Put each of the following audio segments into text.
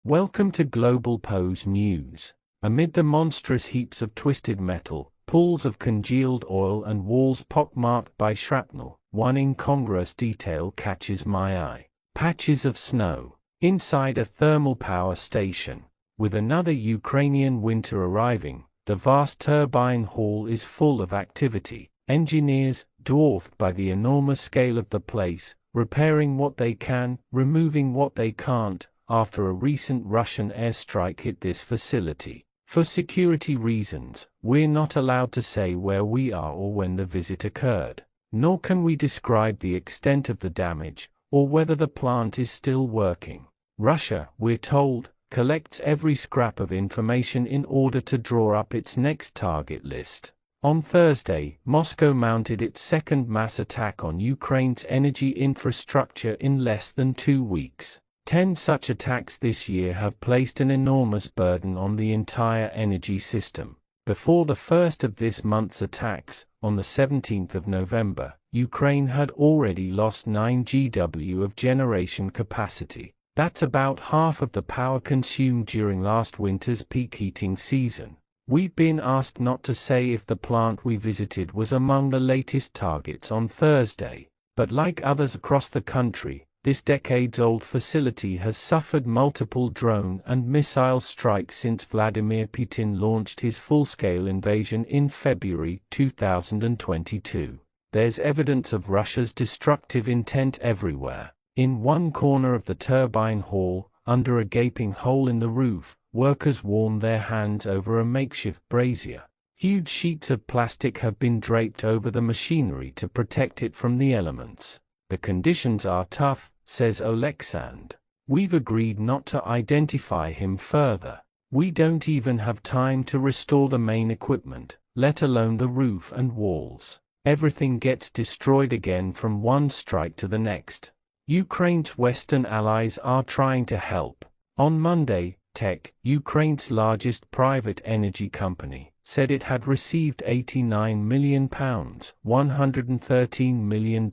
Welcome to Globalpose News. Amid the monstrous heaps of twisted metal, pools of congealed oil and walls pockmarked by shrapnel, one incongruous detail catches my eye. Patches of snow. Inside a thermal power station. With another Ukrainian winter arriving, the vast turbine hall is full of activity. Engineers, dwarfed by the enormous scale of the place, repairing what they can, removing what they can't, after a recent Russian airstrike hit this facility. For security reasons, we're not allowed to say where we are or when the visit occurred. Nor can we describe the extent of the damage, or whether the plant is still working. Russia, we're told, collects every scrap of information in order to draw up its next target list. On Thursday, Moscow mounted its second mass attack on Ukraine's energy infrastructure in less than 2 weeks. 10 such attacks this year have placed an enormous burden on the entire energy system. Before the first of this month's attacks, on the 17th of November, Ukraine had already lost 9 GW of generation capacity. That's about half of the power consumed during last winter's peak heating season. We've been asked not to say if the plant we visited was among the latest targets on Thursday, but like others across the country, this decades-old facility has suffered multiple drone and missile strikes since Vladimir Putin launched his full-scale invasion in February 2022. There's evidence of Russia's destructive intent everywhere. In one corner of the turbine hall, under a gaping hole in the roof, workers warm their hands over a makeshift brazier. Huge sheets of plastic have been draped over the machinery to protect it from the elements. The conditions are tough, says Oleksand. We've agreed not to identify him further. We don't even have time to restore the main equipment, let alone the roof and walls. Everything gets destroyed again from one strike to the next. Ukraine's Western allies are trying to help. On Monday, Tech, Ukraine's largest private energy company, said it had received £89 million, $113 million,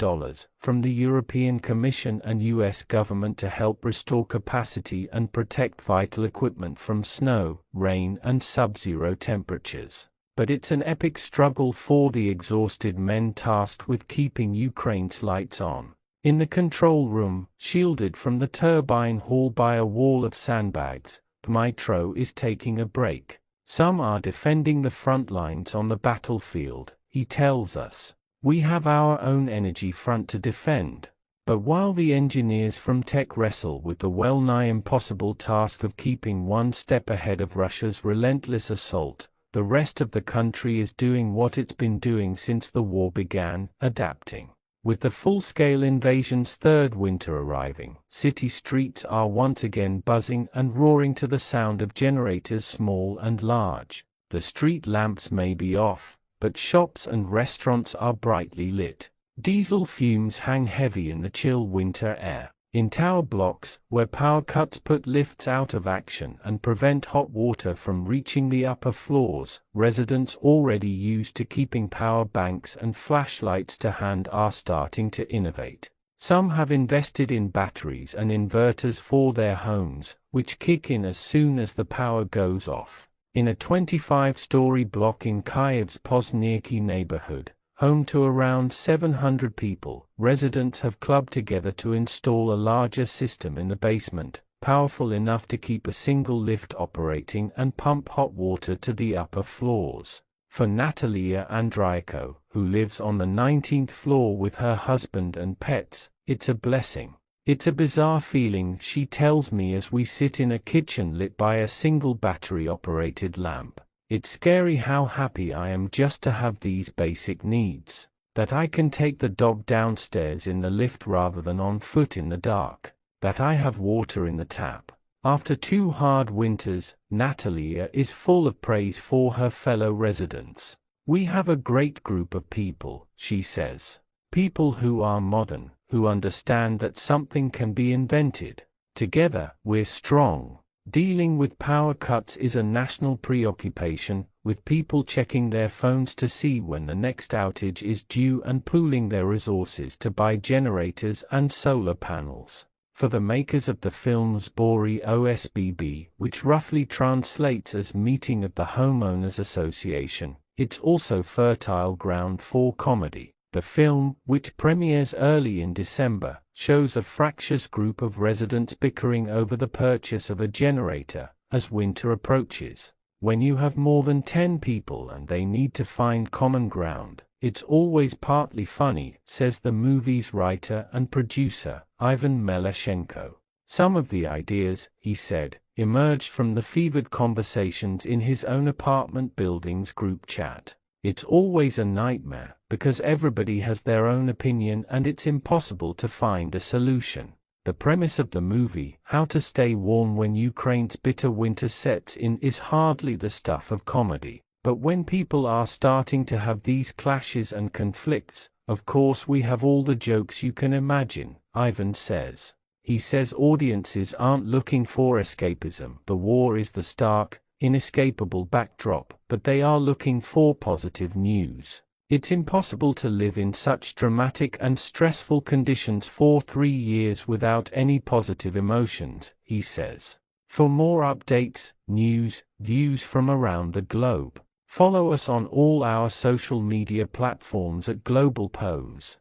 from the European Commission and US government to help restore capacity and protect vital equipment from snow, rain and sub-zero temperatures. But it's an epic struggle for the exhausted men tasked with keeping Ukraine's lights on. In the control room, shielded from the turbine hall by a wall of sandbags, Dmytro is taking a break. Some are defending the front lines on the battlefield, he tells us. We have our own energy front to defend. But while the engineers from Tech wrestle with the well-nigh impossible task of keeping one step ahead of Russia's relentless assault, the rest of the country is doing what it's been doing since the war began, adapting. With the full-scale invasion's third winter arriving, city streets are once again buzzing and roaring to the sound of generators small and large. The street lamps may be off, but shops and restaurants are brightly lit. Diesel fumes hang heavy in the chill winter air. In tower blocks, where power cuts put lifts out of action and prevent hot water from reaching the upper floors, residents already used to keeping power banks and flashlights to hand are starting to innovate. Some have invested in batteries and inverters for their homes, which kick in as soon as the power goes off. In a 25-story block in Kyiv's Poznanki neighborhood, home to around 700 people, residents have clubbed together to install a larger system in the basement, powerful enough to keep a single lift operating and pump hot water to the upper floors. For Natalia Andreyko, who lives on the 19th floor with her husband and pets, it's a blessing. It's a bizarre feeling, she tells me as we sit in a kitchen lit by a single battery-operated lamp. It's scary how happy I am just to have these basic needs. That I can take the dog downstairs in the lift rather than on foot in the dark. That I have water in the tap. After 2 hard winters, Natalia is full of praise for her fellow residents. We have a great group of people, she says. People who are modern, who understand that something can be invented. Together, we're strong. Dealing with power cuts is a national preoccupation, with people checking their phones to see when the next outage is due and pooling their resources to buy generators and solar panels. For the makers of the film Zbory OSBB, which roughly translates as Meeting of the Homeowners Association, it's also fertile ground for comedy. The film, which premieres early in December, shows a fractious group of residents bickering over the purchase of a generator as winter approaches. When you have more than 10 people and they need to find common ground, it's always partly funny, says the movie's writer and producer, Ivan Meleshenko. Some of the ideas, he said, emerged from the fevered conversations in his own apartment building's group chat. It's always a nightmare, because everybody has their own opinion and it's impossible to find a solution. The premise of the movie, how to stay warm when Ukraine's bitter winter sets in, is hardly the stuff of comedy. But when people are starting to have these clashes and conflicts, of course we have all the jokes you can imagine, Ivan says. He says audiences aren't looking for escapism. The war is the stark, inescapable backdrop, but they are looking for positive news. It's impossible to live in such dramatic and stressful conditions for 3 years without any positive emotions, he says. For more updates, news, views from around the globe, follow us on all our social media platforms at Globalpose.